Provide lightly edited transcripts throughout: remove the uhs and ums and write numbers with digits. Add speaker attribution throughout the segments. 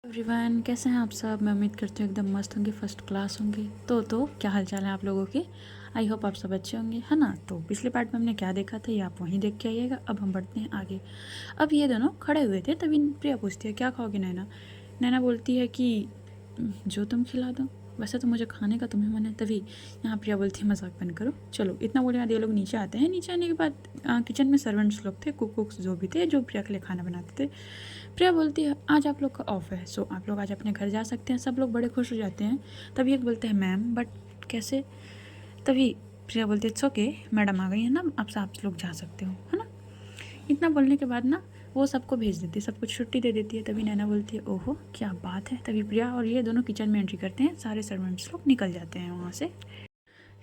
Speaker 1: Everyone, कैसे हैं आप सब। मैं उम्मीद करती हूँ एकदम मस्त होंगे, फर्स्ट क्लास होंगे। तो क्या हालचाल है आप लोगों के। आई होप आप सब अच्छे होंगे, है ना। तो पिछले पार्ट में हमने क्या देखा था ये आप वहीं देख के आइएगा। अब हम बढ़ते हैं आगे। अब ये दोनों खड़े हुए थे, तभी प्रिया पूछती है क्या खाओगे नैना। नैना बोलती है कि जो तुम खिला दो, वैसे तो मुझे खाने का तुम्हें मन है। तभी यहाँ प्रिया बोलती है मजाक बंद करो, चलो इतना बोले बाद ये लोग नीचे आते हैं। नीचे आने के बाद किचन में सर्वेंट्स लोग थे, कुक्स जो भी थे, जो प्रिया के लिए खाना बनाते थे। प्रिया बोलती है आज आप लोग का ऑफ है, सो आप लोग आज अपने घर जा सकते हैं। सब लोग बड़े खुश हो जाते हैं। तभी एक बोलते हैं मैम बट कैसे। तभी प्रिया बोलती है इट्स ओके, मैडम आ गई है ना, अब से आप लोग जा सकते हो, है ना। इतना बोलने के बाद ना वो सबको भेज देती है, सबको छुट्टी दे देती है। तभी नैना बोलती है ओहो क्या बात है। तभी प्रिया और ये दोनों किचन में एंट्री करते हैं, सारे सर्वेंट्स लोग निकल जाते हैं वहाँ से।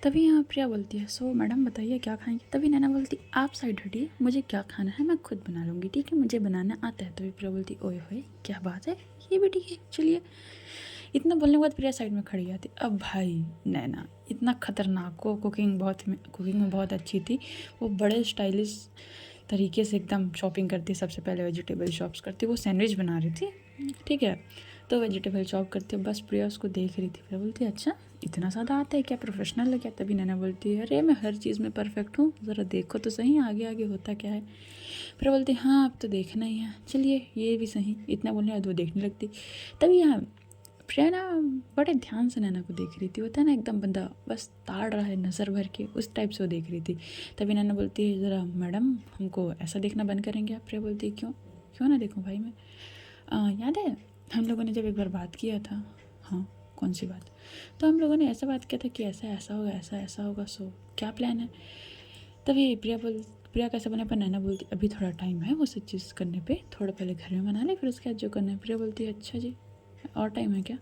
Speaker 1: तभी यहाँ प्रिया बोलती है सो मैडम बताइए क्या खाएंगे। तभी नैना बोलती आप साइड हटिए, मुझे क्या खाना है मैं खुद बना लूँगी, ठीक है, मुझे बनाना आता है। तभी प्रिया बोलती ओए होए क्या बात है, ये भी ठीक है चलिए। इतना बोलने के बाद प्रिया साइड में खड़ी आती। अब भाई नैना इतना खतरनाक, वो कुकिंग में बहुत अच्छी थी। वो बड़े स्टाइलिश तरीके से एकदम शॉपिंग करती। सबसे पहले वेजिटेबल शॉप्स करती, वो सैंडविच बना रही थी, ठीक है। तो वेजिटेबल चॉप करती है, बस प्रिया उसको देख रही थी। फिर बोलती है अच्छा इतना ज़्यादा आता है क्या, प्रोफेशनल है क्या। तभी नैना बोलती है अरे मैं हर चीज़ में परफेक्ट हूँ, ज़रा देखो तो सही आगे आगे होता क्या है। फिर बोलती है हाँ अब तो देखना ही है, चलिए ये भी सही। इतना बोलने बाद वो देखने लगती। तभी यहाँ प्रिया ना बड़े ध्यान से नैना को देख रही थी। होता है ना एकदम बंदा बस ताड़ रहा है नज़र भर के, उस टाइप से वो देख रही थी। तभी नैना बोलती है ज़रा मैडम हमको ऐसा देखना बंद करेंगे आप। प्रिया बोलती है क्यों, क्यों ना देखूँ भाई मैं। याद है हम लोगों ने जब एक बार बात किया था। हाँ कौन सी बात। तो हम लोगों ने ऐसा बात किया था कि ऐसा ऐसा होगा, ऐसा ऐसा होगा, सो क्या प्लान है। तभी प्रिया कैसे बने पर नैना बोलती अभी थोड़ा टाइम है वो सब चीज़ करने पे, थोड़ा पहले घर में मना ले फिर उसके बाद जो करना है। प्रिया बोलती है अच्छा जी और टाइम है क्या,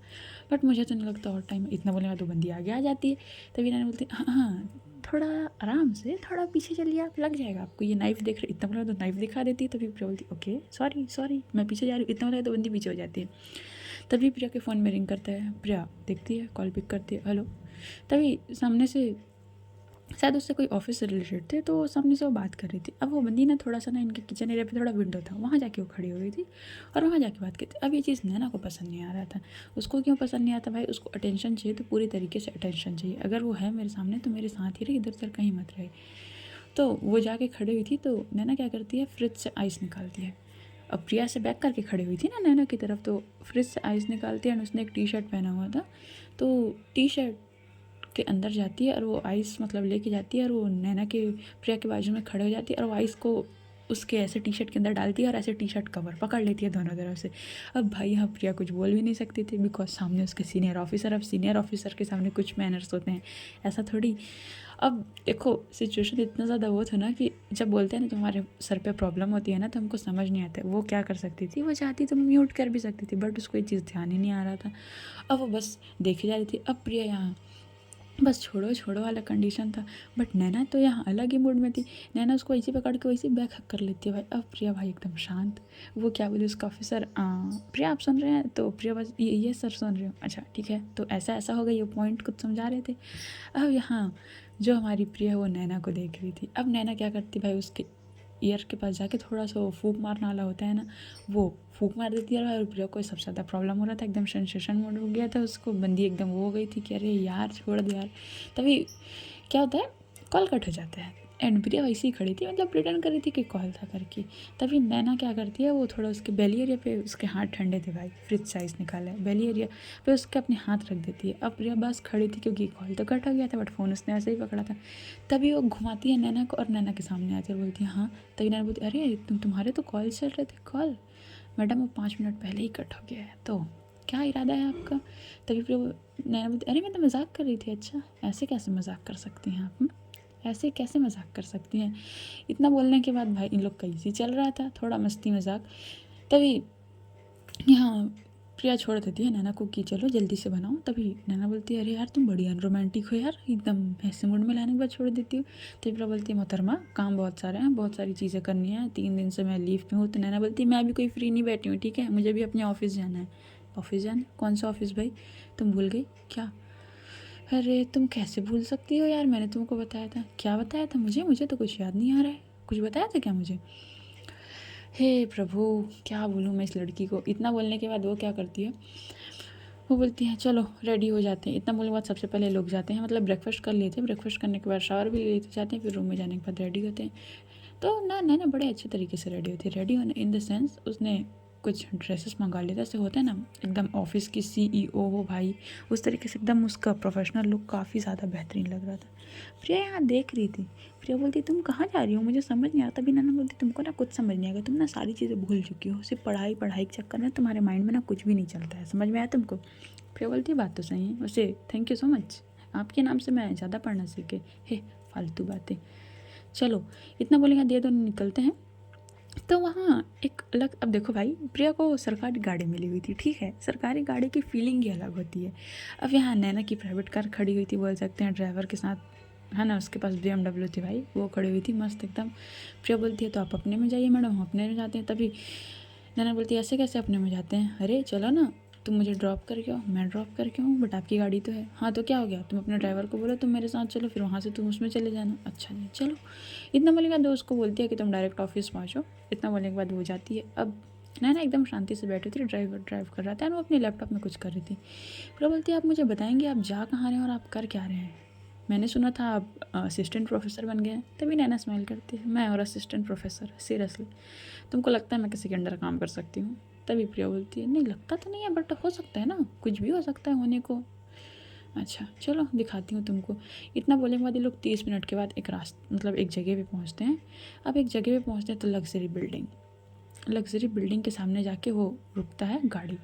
Speaker 1: बट मुझे तो नहीं लगता और टाइम। इतना बोलने में तो बंदी आगे आ जाती है। तभी नैना बोलती है हाँ थोड़ा आराम से, थोड़ा पीछे चलिए आप, लग जाएगा आपको। ये नाइफ देख रहे, इतना बोला तो नाइफ दिखा देती है। तभी प्रिया बोलती ओके सॉरी सॉरी मैं पीछे जा रही हूँ। इतना बोला तो बंदी पीछे हो जाती है। तभी प्रिया के फ़ोन में रिंग करता है, प्रिया देखती है, कॉल पिक करती है, हेलो। तभी सामने से शायद उससे कोई ऑफिस से रिलेटेड थे, तो सामने से वो बात कर रही थी। अब वो बंदी ना थोड़ा सा ना इनके किचन एरिया पे थोड़ा विंडो था, वहाँ जाके वो खड़ी हो गई थी और वहाँ जाके बात की थी। अब ये चीज़ नैना को पसंद नहीं आ रहा था। उसको क्यों पसंद नहीं आता भाई, उसको अटेंशन चाहिए तो पूरी तरीके से अटेंशन चाहिए। अगर वो है मेरे सामने तो मेरे साथ ही रहे, इधर उधर कहीं मत रहे। तो वो जाके खड़ी हुई थी, तो नैना क्या करती है फ्रिज से आइस निकालती है। अब प्रिया से बैक करके खड़ी हुई थी ना नैना की तरफ, तो फ्रिज से आइस निकालती है। और उसने एक टी शर्ट पहना हुआ था, तो टी शर्ट के अंदर जाती है और वो आइस मतलब लेके जाती है और वो नैना के प्रिया के बाजू में खड़े हो जाती है और वो आइस को उसके ऐसे टी शर्ट के अंदर डालती है और ऐसे टी शर्ट कवर पकड़ लेती है दोनों तरफ से। अब भाई यहाँ प्रिया कुछ बोल भी नहीं सकती थी, बिकॉज सामने उसके सीनियर ऑफिसर। अब सीनियर ऑफिसर के सामने कुछ मैनर्स होते हैं, ऐसा थोड़ी। अब देखो सिचुएशन इतना ज़्यादा वो था ना कि जब बोलते हैं ना तुम्हारे सर पे प्रॉब्लम होती है ना तो हमको समझ नहीं आता वो क्या कर सकती थी। वो चाहती तो म्यूट कर भी सकती थी, बट उसको ये चीज़ ध्यान ही नहीं आ रहा था। अब वो बस देखी जा रही थी। अब प्रिया यहाँ बस छोड़ो छोड़ो वाला कंडीशन था, बट नैना तो यहाँ अलग ही मूड में थी। नैना उसको ऐसे पकड़ के वैसे बैक हक कर लेती है भाई। अब प्रिया भाई एकदम शांत। वो क्या बोले उसका ऑफिसर, प्रिया आप सुन रहे हैं। तो प्रिया बस ये सर सुन रहे हो, अच्छा ठीक है, तो ऐसा ऐसा होगा, ये पॉइंट कुछ समझा रहे थे। अब यहाँ जो हमारी प्रिया वो नैना को देख रही थी। अब नैना क्या करती भाई, उसके ईयर के पास जाके थोड़ा सा वो फूंक मारने वाला होता है ना, वो फूंक मार देती है। और प्रिया को सबसे ज़्यादा प्रॉब्लम हो रहा था, एकदम सेंसेशन मोड हो गया था उसको। बंदी एकदम वो हो गई थी कि अरे यार छोड़ दे यार। तभी क्या होता है, कॉल कट हो जाता है। एंड प्रिया वैसे ही खड़ी थी, मतलब प्रिटेंड कर रही थी कि कॉल था करके। तभी नैना क्या करती है, वो थोड़ा उसके बेली एरिया पे, उसके हाथ ठंडे थे भाई, फ्रिज साइज निकाला है, बेली एरिया पे उसके अपने हाथ रख देती है। अब प्रिया बस खड़ी थी क्योंकि कॉल तो कट हो गया था, बट फ़ोन उसने ऐसे ही पकड़ा था। तभी वो घुमाती है नैना को और नैना के सामने आती है और बोलती है हाँ। तभी नैना बोलती है अरे तुम्हारे तो कॉल चल रहे थे, कॉल मैडम वो 5 मिनट पहले ही कट हो गया है, तो क्या इरादा है आपका। तभी फिर नैना बोलती अरे मैं तो मजाक कर रही थी। अच्छा ऐसे कैसे मजाक कर सकती हैं आप, ऐसे कैसे मजाक कर सकती हैं। इतना बोलने के बाद भाई इन लोग का इसी चल रहा था, थोड़ा मस्ती मजाक। तभी यहाँ प्रिया छोड़ देती है नैना को कि चलो जल्दी से बनाओ। तभी नैना बोलती है अरे यार तुम बड़ी अनरोमांटिक हो यार, एकदम ऐसे मूड में लाने के बाद छोड़ देती हूँ। तभी प्रिया बोलती है मोहतरमा काम बहुत सारे हैं, बहुत सारी चीज़ें करनी है, 3 दिन से मैं लीव पे हूँ। तो नैना बोलती है मैं अभी कोई फ्री नहीं बैठी हूँ, ठीक है, मुझे भी अपने ऑफिस जाना है। ऑफिस जाना, कौन सा ऑफिस भाई, तुम भूल गई क्या। अरे तुम कैसे भूल सकती हो यार, मैंने तुमको बताया था। क्या बताया था मुझे, मुझे तो कुछ याद नहीं आ रहा है, कुछ बताया था क्या मुझे। हे प्रभु, क्या बोलूँ मैं इस लड़की को। इतना बोलने के बाद वो क्या करती है, वो बोलती है चलो रेडी हो जाते हैं। इतना बोलने के बाद सबसे पहले लोग जाते हैं, मतलब ब्रेकफास्ट कर लेते हैं, ब्रेकफास्ट करने के बाद शावर भी ले लेते जाते हैं, फिर रूम में जाने के बाद रेडी होते हैं। तो ना नैना बड़े अच्छे तरीके से रेडी होती है। रेडी होने इन द सेंस उसने कुछ ड्रेसेस मंगा लिए थे, ऐसे होते हैं ना एकदम ऑफिस की CEO हो भाई, उस तरीके से एकदम उसका प्रोफेशनल लुक काफ़ी ज़्यादा बेहतरीन लग रहा था। प्रिया यहाँ देख रही थी। प्रिया बोलती तुम कहाँ जा रही हो, मुझे समझ नहीं आता। भी नैना बोलती तुमको ना कुछ समझ नहीं आएगा, तुम ना सारी चीज़ें भूल चुकी हो, सिर्फ पढ़ाई पढ़ाई के चक्कर में तुम्हारे माइंड में ना कुछ भी नहीं चलता है, समझ में आया तुमको। प्रिया बोलती बात तो सही है, वैसे थैंक यू सो मच, आपके नाम से मैं ज़्यादा पढ़ना सीखे। हे फालतू बातें, चलो इतना बोलेंगे दे दो, निकलते हैं। तो वहाँ एक अलग, अब देखो भाई प्रिया को सरकारी गाड़ी मिली हुई थी, ठीक है, सरकारी गाड़ी की फीलिंग ही अलग होती है। अब यहाँ नैना की प्राइवेट कार खड़ी हुई थी, बोल सकते हैं ड्राइवर के साथ, है ना, उसके पास BMW थी भाई, वो खड़ी हुई थी मस्त एकदम। प्रिया बोलती है तो आप अपने में जाइए मैडम, हम अपने में जाते हैं। तभी नैना बोलती है ऐसे कैसे अपने में जाते हैं, अरे चलो ना, तुम मुझे ड्रॉप करके आओ, मैं ड्रॉप करके आऊँ, बट आपकी गाड़ी तो है। हाँ तो क्या हो गया, तुम अपने ड्राइवर को बोलो तुम मेरे साथ चलो, फिर वहाँ से तुम उसमें चले जाना। अच्छा नहीं, चलो। इतना बोलने के बाद वो उसको बोलती है कि तुम डायरेक्ट ऑफिस पहुँचो। इतना बोलने के बाद वो जाती है। अब नैना एकदम शांति से बैठी थी, ड्राइवर ड्राइव कर रहा था और वो अपने लैपटॉप में कुछ कर रही थी। फिर वो बोलती है आप मुझे बताएंगे आप जा कहाँ रहे हैं और आप कर क्या रहे हैं, मैंने सुना था आप असिस्टेंट प्रोफेसर बन गए हैं। तभी नैना स्माइल करती है, मैं और असिस्टेंट प्रोफेसर, सीरियसली तुमको लगता है मैं किसी के अंडर काम कर सकती हूँ। तभी प्रिया बोलती है नहीं लगता तो नहीं है, बट हो सकता है ना, कुछ भी हो सकता है होने को। अच्छा चलो दिखाती हूँ तुमको। इतना बोलने के बाद ये लोग 30 मिनट के बाद एक रास्ते, मतलब एक जगह पे पहुँचते हैं। अब एक जगह पे पहुँचते हैं तो लग्जरी बिल्डिंग के सामने जाके वो रुकता है गाड़ी।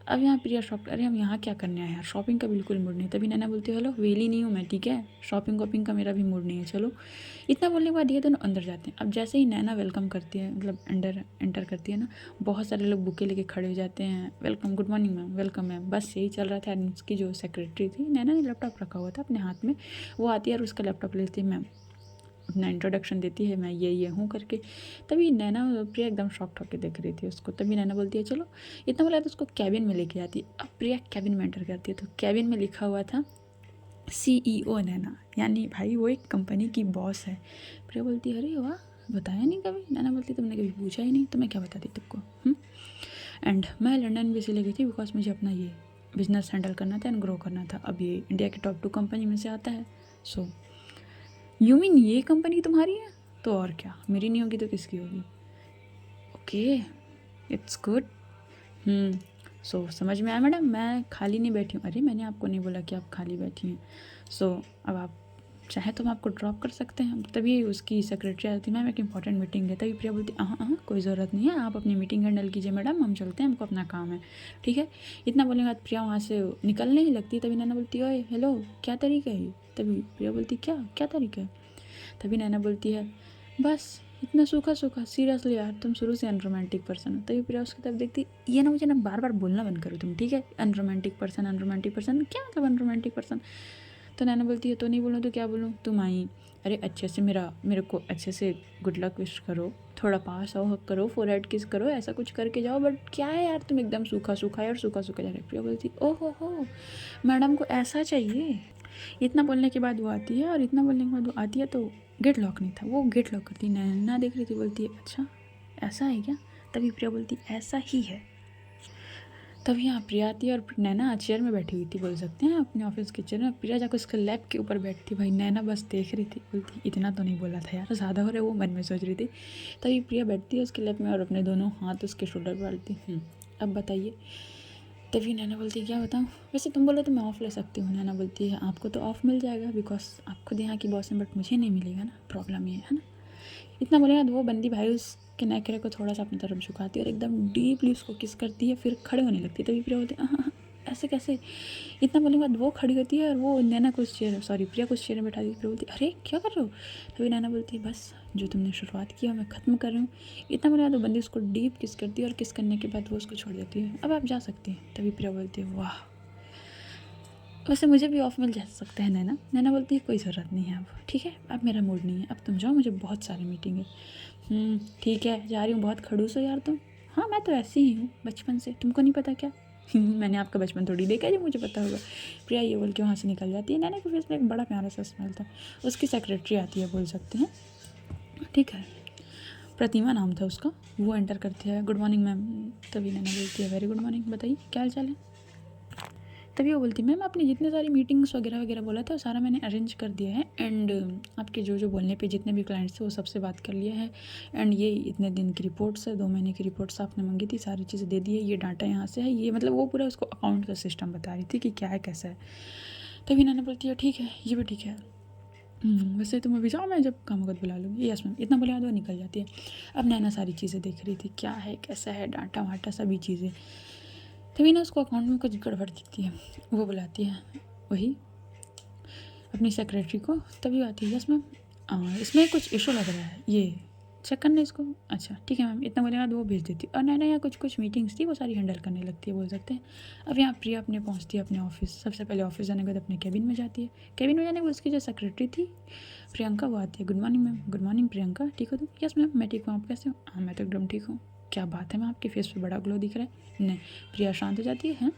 Speaker 1: अब यहाँ प्रिया शॉप, अरे हम यहाँ क्या करने आए यार, शॉपिंग का बिल्कुल मूड नहीं। तभी नैना बोलती है हेलो वेली नहीं हूँ मैं, ठीक है, शॉपिंग वॉपिंग का मेरा भी मूड नहीं है, चलो। इतना बोलने के बाद ये दोनों अंदर जाते हैं। अब जैसे ही नैना वेलकम करती है, मतलब अंडर एंटर करती है ना, बहुत सारे लोग बुके लेके खड़े हो जाते हैं, welcome, good morning ma'am, welcome ma'am, बस यही चल रहा था। उसकी जो सेक्रेटरी थी, नैना ने लैपटॉप रखा हुआ था अपने हाथ में, वो आती है और उसका लैपटॉप लेती है, मैम अपना इंट्रोडक्शन देती है, मैं ये हूँ करके। तभी नैना, प्रिया एकदम शॉक्ड होकर देख रही थी उसको। तभी नैना बोलती है चलो। इतना बोला तो उसको कैबिन में लेके जाती है। अब प्रिया कैबिन में एंटर करती है तो कैबिन में लिखा हुआ था CEO नैना, यानी भाई वो एक कंपनी की बॉस है। प्रिया बोलती है अरे वाह, बताया नहीं कभी। नैना बोलती तुमने कभी पूछा ही नहीं तो मैं क्या बताती तुमको। एंड मैं लंदन भी इसलिए गई थी बिकॉज मुझे अपना ये बिजनेस हैंडल करना था एंड ग्रो करना था। अब ये इंडिया के टॉप 2 कंपनी में से आता है। सो यू मीन ये कंपनी तुम्हारी है, तो और क्या, मेरी नहीं होगी तो किसकी होगी। Okay it's good. सो समझ में आया मैडम, मैं खाली नहीं बैठी हूँ। अरे मैंने आपको नहीं बोला कि आप खाली बैठी हैं। सो अब आप चाहे तो हम आपको ड्रॉप कर सकते हैं। तभी उसकी सेक्रेटरी आती है, मैम एक इंपॉर्टेंट मीटिंग है। तभी प्रिया बोलती हाँ कोई ज़रूरत नहीं है, आप अपनी मीटिंग हैंडल कीजिए मैडम, हम चलते हैं, हमको अपना काम है, ठीक है। इतना बोलने के बाद प्रिया वहाँ से निकलने ही लगती है। तभी नैना बोलती है ओए हेलो क्या तरीका है ये। तभी प्रिया बोलती क्या क्या तरीका है। तभी नैना बोलती है बस इतना सूखा सूखा, सीरियसली यार तुम शुरू से अनरोमांटिक पर्सन हो। तभी प्रिया उसकी तरफ देखती, ये ना मुझे ना बार बार बोलना बंद करो तुम, ठीक है, अनरोमांटिक पर्सन क्या मतलब अनरोमांटिक पर्सन। तो नैना बोलती है तो नहीं बोलूँ तो क्या बोलूँ, तुम आई, अरे अच्छे से मेरे को अच्छे से गुड लक विश करो, थोड़ा पास आओ, हक करो, फोरहेड किस करो, ऐसा कुछ करके जाओ। बट क्या है यार तुम एकदम सूखा सूखा है और सूखा सूखा जा रहे। प्रिया बोलती ओहो हो मैडम को ऐसा चाहिए। इतना बोलने के बाद वो आती है, और इतना बोलने के बाद वो आती है तो गेट लॉक नहीं था, वो गेट लॉक करती, नैना देख रही थी, बोलती है अच्छा ऐसा है क्या। तभी प्रिया बोलती ऐसा ही है। तभी यहाँ प्रिया आती है और नैना चेयर में बैठी हुई थी, बोल सकते हैं अपने ऑफिस के चेयर में। प्रिया जाकर उसके लैप के ऊपर बैठती, भाई नैना बस देख रही थी, बोलती इतना तो नहीं बोला था यार, ज़्यादा हो रहा है, वो मन में सोच रही थी। तभी प्रिया बैठती है उसके लैप में और अपने दोनों हाथ उसके शोल्डर पर डालती। अब बताइए। तभी नैना बोलती है क्या बताऊँ, वैसे तुम बोलो तो मैं ऑफ़ ले सकती हूँ। नैना बोलती है आपको तो ऑफ़ मिल जाएगा बिकॉज आप खुद यहाँ की बॉस हैं, बट मुझे नहीं मिलेगा ना, प्रॉब्लम ये है ना। इतना बोलेगा तो वो बंदी भाई उसके नेकरे को थोड़ा सा अपनी तरफ झुकाती है और एकदम डीपली उसको किस करती है, फिर खड़े होने लगती है। तभी प्रिया बोलती है हाँ ऐसे कैसे। इतना बोलने के बाद वो खड़ी होती है और वो नैना को प्रिया को चेयर में बैठा दी। प्रिया बोलती है अरे क्या कर रहे हो। तभी नैना बोलती है बस जो तुमने शुरुआत किया मैं ख़त्म कर रही हूँ। इतना बोलने के बाद वो बंदी उसको डीप किस करती है और किस करने के बाद वो उसको छोड़ देती है, अब आप जा सकती हैं। तभी प्रिया बोलती है वाह, वैसे मुझे भी ऑफ मिल जा सकता है नैना। नैना बोलती है कोई ज़रूरत नहीं है अब, ठीक है, अब मेरा मूड नहीं है, अब तुम जाओ, मुझे बहुत सारी मीटिंग है। ठीक है जा रही हूँ, बहुत खड़ूस हो यार तुम। हाँ मैं तो ऐसी ही हूँ बचपन से, तुमको नहीं पता क्या। मैंने आपका बचपन थोड़ी देखा है जो मुझे पता होगा। प्रिया ये बोल के वहाँ से निकल जाती है। नैना के फेस में एक बड़ा प्यारा सा स्माइल था। उसकी सेक्रेटरी आती है, बोल सकते हैं, ठीक है। प्रतिमा नाम था उसका। वो एंटर करती है, गुड मॉर्निंग मैम। तभी नैना बोलती है वेरी गुड मॉर्निंग, बताइए क्या हाल चाल है। तभी वो बोलती है मैम आपने जितने सारी मीटिंग्स वगैरह वगैरह बोला था सारा मैंने अरेंज कर दिया है, एंड आपके जो जो बोलने पे जितने भी क्लाइंट्स थे वो सबसे बात कर लिया है, एंड ये इतने दिन की रिपोर्ट्स है, 2 महीने की रिपोर्ट्स आपने मांगी थी, सारी चीज़ें दे दी है, ये डाटा यहाँ से है, ये मतलब वो पूरा उसको अकाउंट का सिस्टम बता रही थी कि क्या है कैसा है। तभी नैना बोलती है ठीक है, ये भी ठीक है, वैसे तुम अभी जाओ, मैं जब काम वक्त बुला लूँगी। यस मैम, इतना बोले बाद वो निकल जाती है। अब नैना सारी चीज़ें देख रही थी, क्या है कैसा है, डाटा वाटा सभी चीज़ें। तभी ना उसको अकाउंट में कुछ गड़बड़ दिखती है, वो बुलाती है वही अपनी सेक्रेटरी को। तभी आती है, यस मैम इसमें कुछ इशू लग रहा है, ये चेक करने इसको। अच्छा ठीक है मैम, इतना बोले बाद वो भेज देती है। और नैना यहाँ कुछ मीटिंग्स थी वो सारी हैंडल करने लगती है, बोल सकते हैं। अब यहाँ प्रिया अपने पहुँचती है अपने ऑफिस। सबसे पहले ऑफिस जाने के बाद अपने कैबिन में जाती है। कैबिन में जाने के बाद उसकी जो सेक्रेटरी थी प्रियंका, वो आती है। Good morning ma'am. Good morning Priyanka, ठीक हो तुम? यस मैम मैं ठीक हूँ, आप कैसे हो? हाँ मैं तो एकदम ठीक हूँ। क्या बात है मैम, आपके फेस पे बड़ा ग्लो दिख रहा है। नहीं, प्रिया शांत हो जाती है। हैं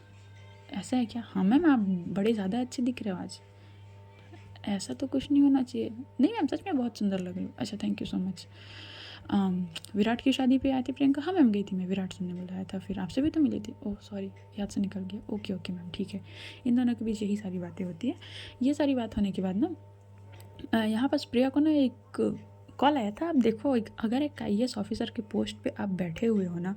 Speaker 1: ऐसा है क्या? हाँ मैम आप बड़े ज़्यादा अच्छे दिख रहे हो आज। ऐसा तो कुछ नहीं होना चाहिए। नहीं मैम सच में बहुत सुंदर लग रही हो। अच्छा thank you so much. Virat की शादी पे आई थी प्रियंका? हाँ मैम गई थी मैं, विराट सर ने बुलाया था। फिर आपसे भी तो मिली थी? ओह सॉरी याद से निकल गया। ओके ओके मैम ठीक है। इन दोनों के बीच यही सारी बातें होती है। ये सारी बात होने के बाद ना यहाँ पास प्रिया को ना एक कॉल आया था। आप देखो अगर एक IAS ऑफिसर के पोस्ट पे आप बैठे हुए हो ना,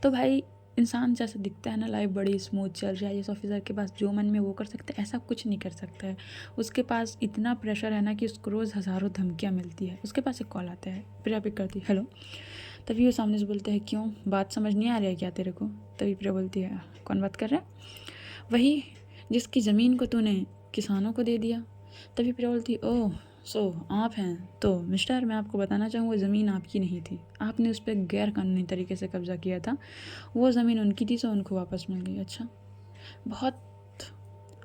Speaker 1: तो भाई इंसान जैसा दिखता है ना, लाइफ बड़ी स्मूथ चल रही है। IAS ऑफिसर के पास जो मन में वो कर सकता है, ऐसा कुछ नहीं कर सकता है। उसके पास इतना प्रेशर है ना कि उसको रोज़ हज़ारों धमकियाँ मिलती है। उसके पास एक कॉल आता है, प्रिया पिक करती है, हेलो। तभी वो सामने से बोलते हैं क्यों, बात समझ नहीं आ रही है क्या तेरे को? तभी प्रिया बोलती है कौन बात कर रहा है? वही जिसकी ज़मीन को तूने किसानों को दे दिया। तभी प्रिया बोलती ओह सो आप हैं। तो मिस्टर मैं आपको बताना चाहूँगा ज़मीन आपकी नहीं थी, आपने उस पर गैर कानूनी तरीके से कब्ज़ा किया था। वो ज़मीन उनकी थी तो उनको वापस मिल गई। अच्छा बहुत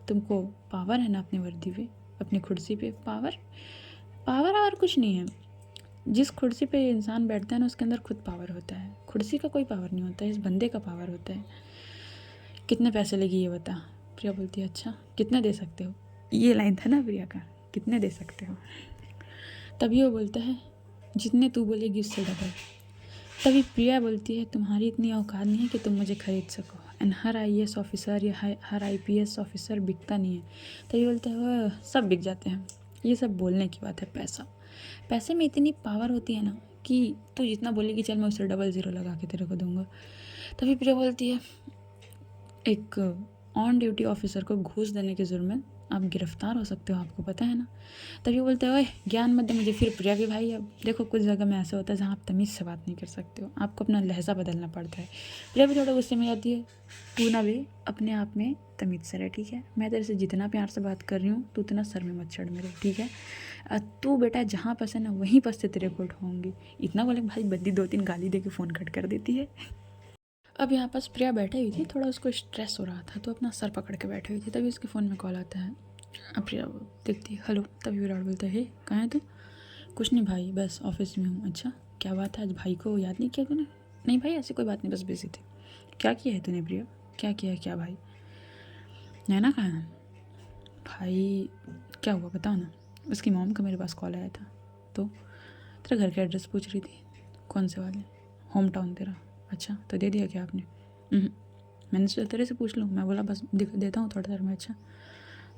Speaker 1: तुमको पावर है ना अपनी वर्दी पे, अपनी कुर्सी पे। पावर पावर और कुछ नहीं है। जिस कुर्सी पे इंसान बैठता है ना उसके अंदर खुद पावर होता है। कुर्सी का कोई पावर नहीं होता है, इस बंदे का पावर होता है। कितने पैसे लेगी ये बता। प्रिया बोलती है अच्छा कितने दे सकते हो। ये लाइन था ना प्रिया का, कितने दे सकते हो। तभी वो बोलता है जितने तू बोलेगी उससे डबल। तभी प्रिया बोलती है तुम्हारी इतनी औकात नहीं है कि तुम मुझे खरीद सको। एंड हर IAS ऑफिसर या हर IPS ऑफिसर बिकता नहीं है। तभी बोलते हैं वह सब बिक जाते हैं, ये सब बोलने की बात है। पैसा, पैसे में इतनी पावर होती है ना कि तू जितना बोलेगी चल मैं उससे डबल ज़ीरो लगा के तेरे को दूंगा। तभी प्रिया बोलती है एक ऑन ड्यूटी ऑफिसर को घूस देने के जुर्म में आप गिरफ्तार हो सकते हो, आपको पता है ना। तभी बोलते हैं ओए ज्ञान मत दे मुझे। फिर प्रिया भी भाई अब देखो कुछ जगह में ऐसा होता है जहाँ आप तमीज़ से बात नहीं कर सकते हो, आपको अपना लहजा बदलना पड़ता है। प्रिया भी थोड़ा गुस्से में आती है, तू ना वे अपने आप में तमीज़ से रहे, ठीक है। मैं तेरे से जितना प्यार से बात कर रही हूँ तू उतना सर में मत चढ़ मेरे, ठीक है। तू बेटा जहाँ पस है ना वहीं पस से तेरे को उठाऊँगी। इतना बोले भाई बद्दी 2-3 गाली दे के फ़ोन कट कर देती है। अब यहाँ पास प्रिया बैठी हुई थी, थोड़ा उसको स्ट्रेस हो रहा था तो अपना सर पकड़ के बैठी हुई थी। तभी उसके फ़ोन में कॉल आता है। अब प्रिया देखती है हेलो। तभी विराट बोलता है हे कहाँ है तू? कुछ नहीं भाई बस ऑफिस में हूँ। अच्छा क्या बात है, आज भाई को याद नहीं किया तूने? नहीं भाई ऐसी कोई बात नहीं, बस बिजी थे। क्या किया है तूने प्रिया? क्या किया है क्या भाई? नैना कहाँ है? भाई क्या हुआ बताओ ना। उसकी मॉम का मेरे पास कॉल आया था, तो तेरे घर का एड्रेस पूछ रही थी। कौन से वाले? होम टाउन तेरा। अच्छा तो दे दिया क्या आपने? मैंने सोचा तेरे से पूछ लूँ, मैं बोला बस देता हूँ थोड़ा देर में। अच्छा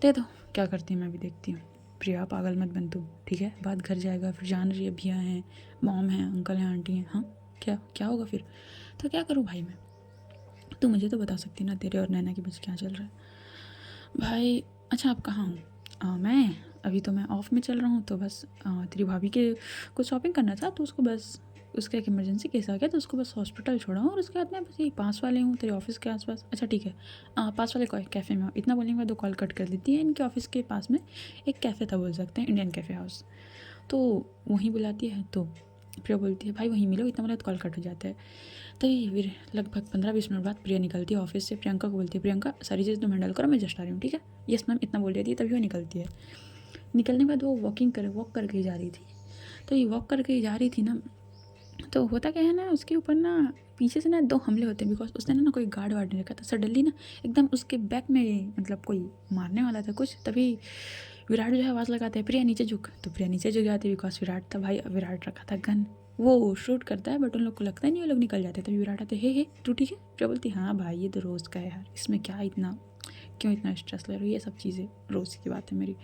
Speaker 1: दे दो, क्या करती है मैं भी देखती हूँ। प्रिया पागल मत बन तू, ठीक है। बात घर जाएगा फिर जान रही है भैया हैं, मॉम हैं, अंकल हैं, आंटी हैं। हाँ क्या क्या होगा फिर? तो क्या करूँ भाई मैं? तू मुझे तो बता सकती ना तेरे और नैना के बीच क्या चल रहा है भाई। अच्छा आप कहाँ हो? मैं अभी तो मैं ऑफ़ में चल रहा हूँ, तो बस तेरी भाभी के कुछ शॉपिंग करना था तो उसको बस उसका एक इमरजेंसी केस आ गया तो उसको बस हॉस्पिटल छोड़ा हूँ, और उसके बाद मैं बस यही पास वाले हूँ तेरे ऑफिस के आसपास। अच्छा ठीक है पास वाले कैफ़े में हूँ। इतना बोलने के बाद 2 कॉल कट कर देती है। इनके ऑफिस के पास में एक कैफ़े था, बोल सकते हैं इंडियन कैफ़े हाउस, तो वहीं बुलाती है। तो प्रिया बोलती है भाई वहीं मिलो, इतना बोला तो कॉल कट हो जाता है। तभी फिर लगभग 15-20 मिनट बाद प्रिया निकलती है ऑफिस से। प्रियंका को बोलती है प्रियंका सारी चीज़ तुम हैंडल करो, मैं जस्ट आ रही हूँ, ठीक है। यस मैम इतना बोल देती है। तभी वो निकलती है। निकलने के बाद वो वॉक करके ही जा रही थी। तो ये वॉक करके ही जा रही थी ना, तो होता क्या है ना उसके ऊपर ना पीछे से ना 2 हमले होते हैं, बिकॉज उसने ना कोई गार्ड वार्ड नहीं रखा था। सडनली ना एकदम उसके बैक में मतलब कोई मारने वाला था कुछ। तभी विराट जो है आवाज़ लगाता है प्रिया नीचे झुक। तो प्रिया नीचे झुक जाती है बिकॉज विराट था भाई, विराट रखा था गन। वो शूट करता है बट उन लोग को लगता ही नहीं, वो लोग निकल जाते। तभी विराट आते, हे तू ठीक है? प्रिया बोलती हाँ भाई ये तो रोज़ का है यार, इसमें क्या इतना, क्यों इतना स्ट्रेस ले रही हो, ये सब चीज़ें रोज़ की बात है मेरी।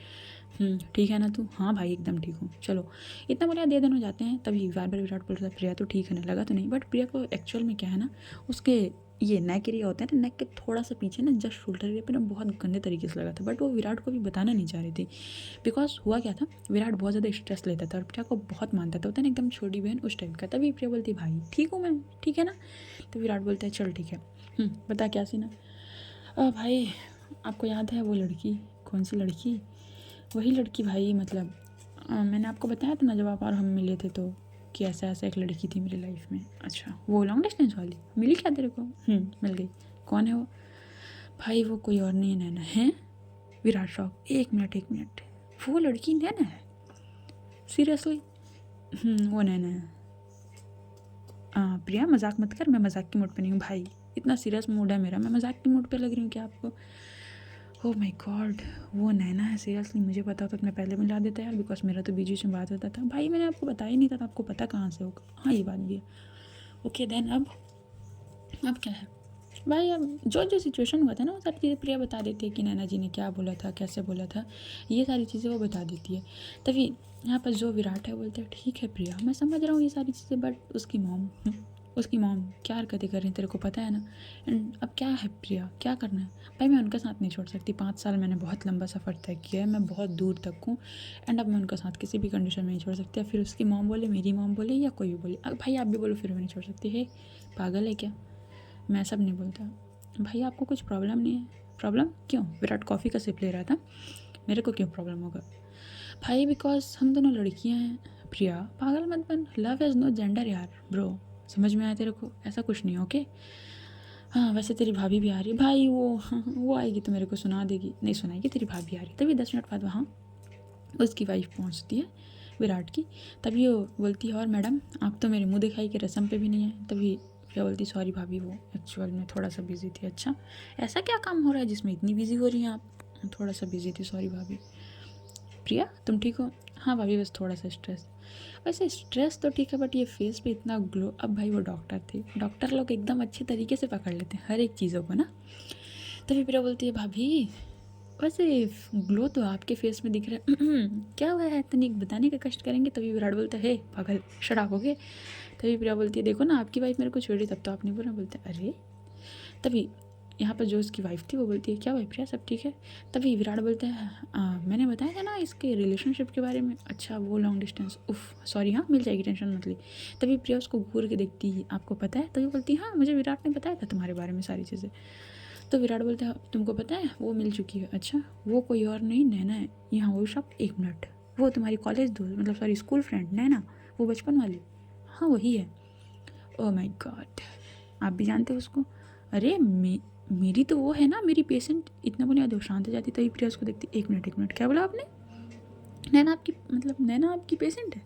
Speaker 1: ठीक है ना तू? हाँ भाई एकदम ठीक हूँ, चलो इतना बोलिया दे दोनों जाते हैं। तभी बार बार विराट बोल रहा है प्रिया तो ठीक है ना, लगा तो नहीं, बट प्रिया को एक्चुअल में क्या है ना, उसके ये नेक एरिया होता है ना, नेक के थोड़ा सा पीछे ना, जस्ट शोल्डर एरिया पे ना बहुत गंदे तरीके से लगा था, बट वो विराट को भी बताना नहीं चाह रही थी। बिकॉज हुआ क्या था, विराट बहुत ज़्यादा स्ट्रेस लेता था और प्रिया को बहुत मानता था, होता है ना एकदम छोटी बहन उस टाइप का। तभी प्रिया बोलती भाई ठीक हूँ मैं, ठीक है ना? तो विराट बोलता है चल ठीक है, बता क्या सीन है? भाई आपको याद है वो लड़की? कौन सी लड़की? वही लड़की भाई, मतलब मैंने आपको बताया था ना जब आप और हम मिले थे तो, कि ऐसा ऐसा एक लड़की थी मेरी लाइफ में। अच्छा वो लॉन्ग डिस्टेंस वाली मिली क्या तेरे को? मिल गई। कौन है वो? भाई वो कोई और नहीं है, नैना है। विराट शॉक, एक मिनट, वो लड़की नैना है? सीरियसली? वो नैना है। प्रिया मजाक मत कर, मैं मजाक की मूड पे नहीं हूँ भाई, इतना सीरियस मूड है मेरा, मैं मजाक की मूड पे लग रही हूँ क्या आपको? ओह माय गॉड, वो नैना है? सीरियसली मुझे पता होता तो मैं पहले मिला देता यार, बिकॉज मेरा तो बीच में बात होता था। भाई मैंने आपको बताया ही नहीं था, तो आपको पता कहाँ से होगा? हाँ ये बात भी है। ओके देन अब क्या है भाई? अब जो जो सिचुएशन हुआ था ना वो सारी चीज़ें प्रिया बता देती है कि नैना जी ने क्या बोला था, कैसे बोला था, ये सारी चीज़ें वो बता देती है। तभी यहाँ पर जो विराट है बोलते हैं ठीक है प्रिया मैं समझ रहा हूँ ये सारी चीज़ें, बट उसकी मॉम क्या हरकतें कर रही हैं तेरे को पता है ना? एंड अब क्या है प्रिया, क्या करना है? भाई मैं उनका साथ नहीं छोड़ सकती, 5 साल मैंने बहुत लंबा सफ़र तय किया है, मैं बहुत दूर तक हूँ, एंड अब मैं उनका साथ किसी भी कंडीशन में नहीं छोड़ सकती। फिर उसकी मॉम बोले, मेरी मॉम बोले, या कोई भी बोले, अब भाई आप भी बोलो फिर मैं नहीं छोड़ सकती। है पागल है क्या? मैं सब नहीं बोलता। भाई आपको कुछ प्रॉब्लम नहीं है? प्रॉब्लम क्यों? विराट कॉफ़ी का सिप ले रहा था, मेरे को क्यों प्रॉब्लम होगा? भाई बिकॉज हम दोनों लड़कियां हैं। प्रिया पागल मत बन, लव इज़ नो जेंडर यार ब्रो, समझ में आया तेरे को? ऐसा कुछ नहीं ओके? हाँ वैसे तेरी भाभी भी आ रही है भाई, वो आएगी तो मेरे को सुना देगी, नहीं सुनाएगी, तेरी भाभी आ रही है। तभी 10 मिनट बाद वहाँ उसकी वाइफ पहुँचती है विराट की। तभी वो बोलती है और मैडम आप तो मेरे मुँह दिखाई के रस्म पे भी नहीं है। तभी प्रिया बोलती सॉरी भाभी वो एक्चुअल में थोड़ा सा बिजी थी। अच्छा ऐसा क्या काम हो रहा है जिसमें इतनी बिजी हो रही हैं आप? थोड़ा सा बिजी थी, सॉरी भाभी। प्रिया तुम ठीक हो? हाँ भाभी बस थोड़ा सा स्ट्रेस। वैसे स्ट्रेस तो ठीक है बट ये फेस पे इतना ग्लो, अब भाई वो डॉक्टर थे, डॉक्टर लोग एकदम अच्छे तरीके से पकड़ लेते हैं हर एक चीज़ों को ना। तभी प्रिया बोलती है भाभी वैसे ग्लो तो आपके फेस में दिख रहा है, क्या हुआ है तनिक बताने का कष्ट करेंगे? तभी विराट बोलता है पागल शराब हो गए। तभी प्रिया बोलती है देखो ना आपकी वाइफ मेरे को छोड़ी तब तो आप नहीं बोला। बोलते अरे तभी यहाँ पर जो उसकी वाइफ थी वो बोलती है क्या हुआ प्रिया सब ठीक है? तभी विराट बोलता है मैंने बताया था ना इसके रिलेशनशिप के बारे में। अच्छा वो लॉन्ग डिस्टेंस, उफ सॉरी हाँ मिल जाएगी टेंशन मत ली। तभी प्रिया उसको घूर के देखती है आपको पता है? तभी बोलती है हाँ मुझे विराट ने बताया था तुम्हारे बारे में सारी चीज़ें। तो विराट बोलता है तुमको पता है वो मिल चुकी है? अच्छा वो कोई और नहीं नैना है। यहाँ वो शॉप, 1 मिनट, वो तुम्हारी कॉलेज दोस्त मतलब सॉरी स्कूल फ्रेंड नैना, वो बचपन वाली? हाँ वही है। ओह माय गॉड आप भी जानते हो उसको? अरे मेरी तो वो है ना मेरी पेशेंट। इतना बोले दो शांत हो जाती। तभी प्रिया उसको देखती, 1 मिनट क्या बोला आपने? नैना आपकी मतलब नैना आपकी पेशेंट है?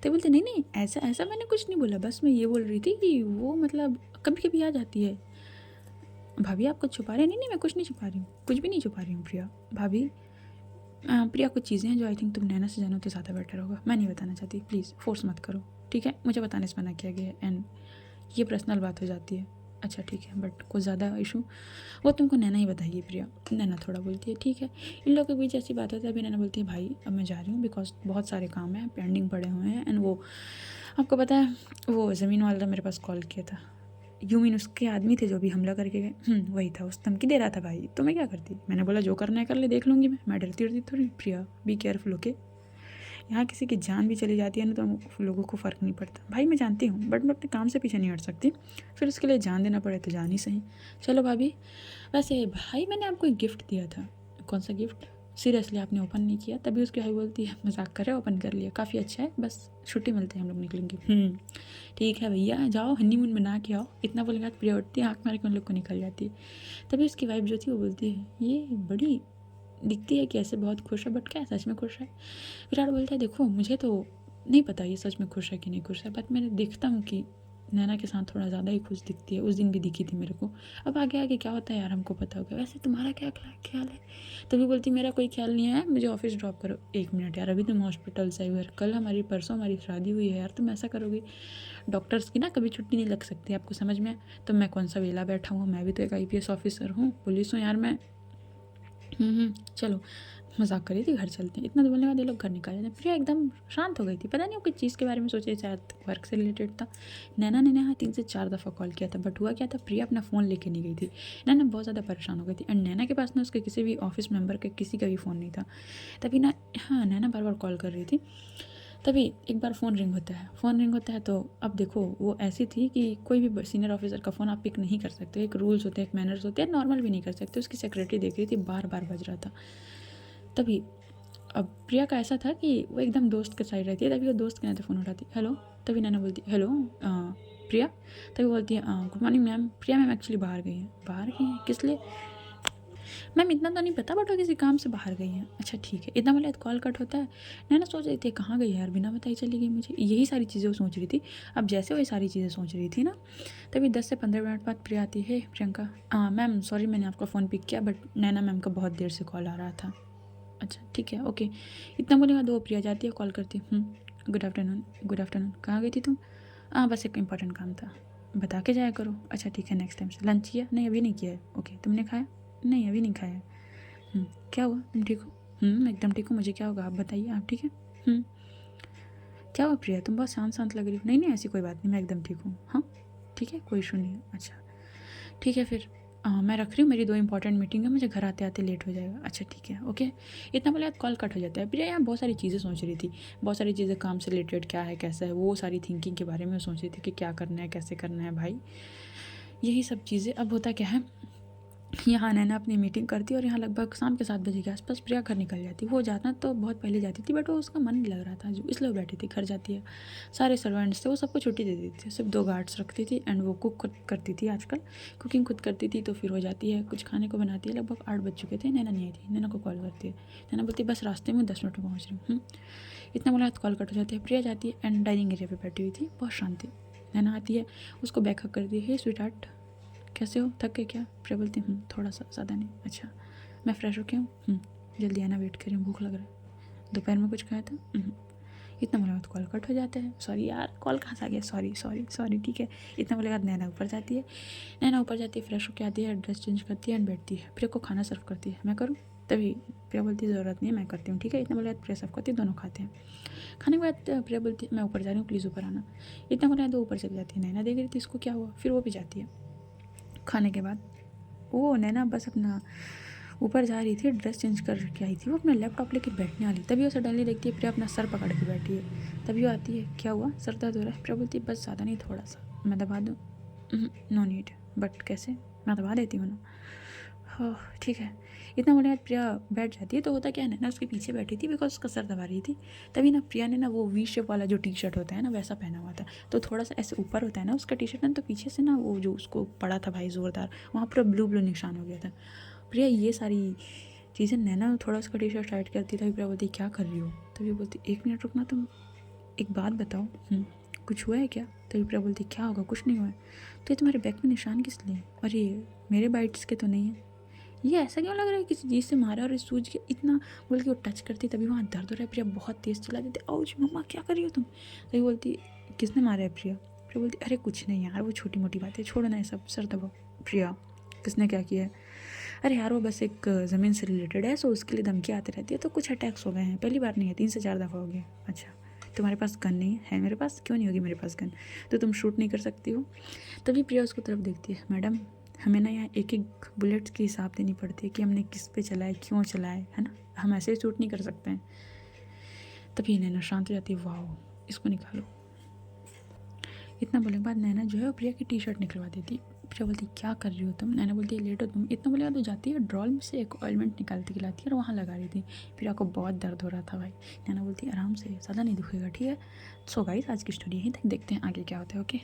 Speaker 1: तो बोलते नहीं नहीं ऐसा ऐसा मैंने कुछ नहीं बोला, बस मैं ये बोल रही थी कि वो मतलब कभी कभी आ जाती है। भाभी आप कुछ छुपा रहे? नहीं नहीं मैं कुछ नहीं छुपा रही हूँ, कुछ भी नहीं छुपा रही हूँ प्रिया। भाभी प्रिया कुछ चीज़ें हैं जो आई थिंक तुम नैना से जानो तो ज़्यादा बेटर होगा, मैं नहीं बताना चाहती, प्लीज़ फोर्स मत करो ठीक है? मुझे बताने से मना किया गया है एंड ये पर्सनल बात हो जाती है। अच्छा ठीक है बट कुछ ज़्यादा इशू वो तुमको नैना ही बताइए प्रिया। नैना थोड़ा बोलती है ठीक है। इन लोगों के बीच ऐसी बात होती है। अभी नैना बोलती है भाई अब मैं जा रही हूँ बिकॉज बहुत सारे काम हैं पेंडिंग पड़े हुए हैं एंड वो आपको पता है वो ज़मीन वाला मेरे पास कॉल किया था। यू मीन उसके आदमी थे जो भी हमला करके गए? वही था, उस धमकी दे रहा था भाई, तो मैं क्या करती? मैंने बोला जो करना है कर ले, देख लूँगी मैं डरती उड़ती थोड़ी। प्रिया बी केयरफुल ओके? यहाँ किसी की जान भी चली जाती है ना तो लोगों को फ़र्क नहीं पड़ता। भाई मैं जानती हूँ बट मैं अपने काम से पीछे नहीं हट सकती, फिर उसके लिए जान देना पड़े तो जान ही सही। चलो भाभी वैसे भाई मैंने आपको एक गिफ्ट दिया था। कौन सा गिफ्ट? सीरियसली आपने ओपन नहीं किया? तभी उसकी भाई बोलती है मजाक कर रहे, ओपन कर लिया, काफ़ी अच्छा है, बस छुट्टी मिलते हैं हम लोग निकलेंगे। ठीक है भैया जाओ हनीमून मना के आओ। इतना बोलेगा प्रिया उठती है, आँख मार के उन लोग को निकल जाती है। तभी उसकी वाइफ जो थी वो बोलती है ये बड़ी दिखती है कि ऐसे बहुत खुश है बट क्या सच में खुश है? विराट बोलता है देखो मुझे तो नहीं पता ये सच में खुश है कि नहीं खुश है, बट मैंने देखता हूँ कि नैना के साथ थोड़ा ज़्यादा ही खुश दिखती है, उस दिन भी दिखी थी मेरे को। अब आगे आगे क्या होता है यार हमको पता होगा। वैसे तुम्हारा क्या ख्याल है? तभी बोलती मेरा कोई ख्याल नहीं है, मुझे ऑफिस ड्रॉप करो। 1 मिनट यार, अभी तुम हॉस्पिटल से आई हो यार, कल हमारी परसों हमारी शादी हुई है यार, तुम ऐसा करोगी? डॉक्टर्स की ना कभी छुट्टी नहीं लग सकती, आपको समझ में? तो मैं कौन सा वेला बैठा हूँ, मैं भी तो एक IPS ऑफिसर हूँ, पुलिस हूँ यार मैं। चलो मजाक कर रही थी, घर चलते हैं। इतना तो बोलने के बाद ये लोग घर निकाल जाते हैं। प्रिया एकदम शांत हो गई थी, पता नहीं वो किस चीज़ के बारे में सोच रही, शायद वर्क से रिलेटेड था। नैना ने यहाँ 3 से 4 दफ़ा कॉल किया था, बट हुआ क्या था, प्रिया अपना फ़ोन लेके नहीं गई थी। नैना बहुत ज़्यादा परेशान हो गई थी, एंड नैना के पास ना उसके किसी भी ऑफिस मेंबर के किसी का भी फ़ोन नहीं था। तभी ना, हाँ, नैना बार बार कॉल कर रही थी। तभी एक बार फ़ोन रिंग होता है तो अब देखो वो ऐसी थी कि कोई भी सीनियर ऑफिसर का फ़ोन आप पिक नहीं कर सकते, एक रूल्स होते हैं, एक मैनर्स होते हैं, नॉर्मल भी नहीं कर सकते। उसकी सेक्रेटरी देख रही थी, बार बार बज रहा था। तभी अब प्रिया का ऐसा था कि वो एकदम दोस्त के साइड रहती है, तभी वो दोस्त के नाते फ़ोन उठाती, हेलो। तभी नैना बोलती हेलो प्रिया। तभी बोलती है गुड मॉर्निंग मैम। प्रिया मैम एक्चुअली बाहर गई हैं, किस लिए? मैम इतना तो नहीं पता, बट वो किसी काम से बाहर गई हैं। अच्छा ठीक है, इतना बोले कॉल कट होता है। नैना सोच रही थी कहाँ गई यार, बिना बताई चली गई मुझे, यही सारी चीज़ें वो सोच रही थी। अब जैसे वही सारी चीज़ें सोच रही थी ना, तभी 10 से 15 मिनट बाद प्रिया आती है, प्रियंका मैम सॉरी मैंने आपका फ़ोन पिक किया, बट नैना मैम का बहुत देर से कॉल आ रहा था। अच्छा ठीक है, ओके। इतना बोलेगा दो, प्रिया जाती है, कॉल करती है, गुड आफ्टरनून, कहाँ गई थी तुम? बस एक इम्पॉर्टेंट काम था, बता के जाया करो। अच्छा ठीक है, नेक्स्ट टाइम से। लंच किया? नहीं अभी नहीं किया है। ओके, तुमने खाया? नहीं अभी नहीं खाया है। क्या हुआ, तुम ठीक हो? एकदम ठीक हूँ, मुझे क्या होगा, आप बताइए, आप ठीक है? क्या हुआ प्रिया, तुम बहुत शांत लग रही हो। नहीं नहीं ऐसी कोई बात नहीं, मैं एकदम ठीक हूँ। हाँ ठीक है, कोई इशू नहीं है। अच्छा ठीक है फिर मैं रख रही हूँ, मेरी 2 इंपॉर्टेंट मीटिंग है, मुझे घर आते आते लेट हो जाएगा। अच्छा ठीक है, ओके। इतना बोले कॉल कट हो जाता है। प्रिया यहाँ बहुत सारी चीज़ें सोच रही थी, बहुत सारी चीज़ें काम से रिलेटेड, क्या है कैसा है, वो सारी थिंकिंग के बारे में सोच रही थी कि क्या करना है, कैसे करना है भाई, यही सब चीज़ें। अब होता क्या है, यहाँ नैना अपनी मीटिंग करती और यहाँ लगभग शाम के 7 बजे के आसपास प्रिया घर निकल जाती। वो जाना तो बहुत पहले जाती थी, बट वो उसका मन नहीं लग रहा था, जो इसलिए वो बैठी थी। घर जाती है, सारे सर्वेंट्स थे, वो सबको छुट्टी दे देती थी, सिर्फ 2 गार्ड्स रखती थी, एंड वो कुक खुद करती थी। आजकल कुकिंग खुद करती थी, तो फिर हो जाती है, कुछ खाने को बनाती है। लगभग 8 बज चुके थे, नैना नहीं आई थी। नैना को कॉल करती है, नैना बोलती है बस रास्ते में 10 मिनट में पहुँच रही हूँ। इतना बोला कॉल कट हो जाती है। प्रिया जाती है एंड डाइनिंग एरिया पर बैठी हुई थी, बहुत शांति। नैना आती है, उसको बैकअप करती है, हे स्वीट, कैसे हो, थक गए क्या? प्रिया बोलती हूँ थोड़ा सा, ज़्यादा नहीं। अच्छा मैं फ्रेश हो गया हूँ, जल्दी आना, वेट कर रही हूँ, भूख लग रहा है, दोपहर में कुछ खाया था? इतना बोले बाद कॉल कट हो जाता है। सॉरी यार, कॉल कहाँ से आ गया, सॉरी ठीक है। इतना बोले बाद नैना ऊपर जाती है, फ्रेश होकर आती है, ड्रेस चेंज करती है एंड बैठती है। प्रिया को खाना सर्व करती है, मैं करूँ? तभी प्रिया बोलती है ज़रूरत नहीं है, मैं करती हूँ, ठीक है। इतना बोले बाद प्रिया सर्व करती है, दोनों खाते हैं। खाने के बाद प्रिया बोलती है मैं ऊपर जा रही हूँ, प्लीज़ ऊपर आना। इतना बोले तो ऊपर चली जाती है। नैना देख रही थी इसको क्या हुआ, फिर वो भी जाती है। खाने के बाद वो नैना बस अपना ऊपर जा रही थी, ड्रेस चेंज करके आई थी, वो अपना लैपटॉप लेके बैठने वाली, तभी वो सडनली देखती है प्रिया अपना सर पकड़ के बैठी है। तभी वो आती है, क्या हुआ, सर दर्द हो रहा है? प्रिया बोलती है बस, ज़्यादा नहीं, थोड़ा सा, मैं दबा दूँ? नो नीड, बट कैसे? मैं दबा देती हूँ ना। हाँ ठीक है। इतना बोले प्रिया बैठ जाती है, तो होता क्या है, नैना उसके पीछे बैठी थी बिकॉज उसका सर दबा रही थी। तभी ना प्रिया ने ना वो वी शेप वाला जो T-शर्ट होता है ना, वैसा पहना हुआ था, तो थोड़ा सा ऐसे ऊपर होता है ना उसका T-शर्ट ना, तो पीछे से ना वो जो उसको पड़ा था भाई ज़ोरदार, वहाँ पूरा ब्लू निशान हो गया था। प्रिया ये सारी चीज़ें, नैना थोड़ा उसका T-शर्ट टाइट करती था, प्रिया बोलती क्या कर रही हो? तभी बोलती 1 मिनट रुकना, तुम एक बात बताओ, कुछ हुआ है क्या? तभी प्रिया बोलती क्या होगा, कुछ नहीं हुआ है। तो ये तुम्हारे बैक में निशान किस लिए? अरे मेरे बाइट्स के तो नहीं है, ये ऐसा क्यों लग रहा है किसी चीज़ से मारा और सूझ के इतना। बोल के वो टच करती, तभी वहाँ दर्द हो रहा है। प्रिया बहुत तेज़ चिल्ला देती, आउच मम्मा क्या कर रही हो तुम? तभी बोलती किसने मारा है? प्रिया बोलती अरे कुछ नहीं यार, वो छोटी मोटी बात है, छोड़ो ना ये सब, सर दबाओ। प्रिया किसने क्या किया है? अरे यार वो बस एक ज़मीन से रिलेटेड है, सो उसके लिए धमकी आती रहती है, तो कुछ अटैक्स हो गए हैं, पहली बार नहीं है, 3 से 4 दफ़ा हो गया। अच्छा तुम्हारे पास गन नहीं है? मेरे पास, क्यों नहीं होगी मेरे पास गन? तो तुम शूट नहीं कर सकती हो? तभी प्रिया उसको तरफ देखती है, मैडम हमें ना यहाँ एक एक बुलेट्स की हिसाब देनी पड़ती है कि हमने किस पे चलाए, क्यों चलाए, है ना, हम ऐसे ही शूट नहीं कर सकते हैं। तभी नैना शांत हो जाती है, वाह इसको निकालो। इतना बोलने के बाद नैना जो है वो प्रिया की T-शर्ट निकलवा देती। प्रिया बोलती क्या कर रही हो तुम? नैना बोलती है लेटो तुम। इतना बोलेगा तो जाती है, ड्रॉल में से एक ऑइलमेंट निकालती खिलाती है और वहाँ लगा रही थी। प्रिया को बहुत दर्द हो रहा था भाई। नैना बोलती आराम से, ज़्यादा नहीं दुखेगा, ठीक है। सो गाइस आज की स्टोरी यहीं तक, देखते हैं आगे क्या होता है, ओके।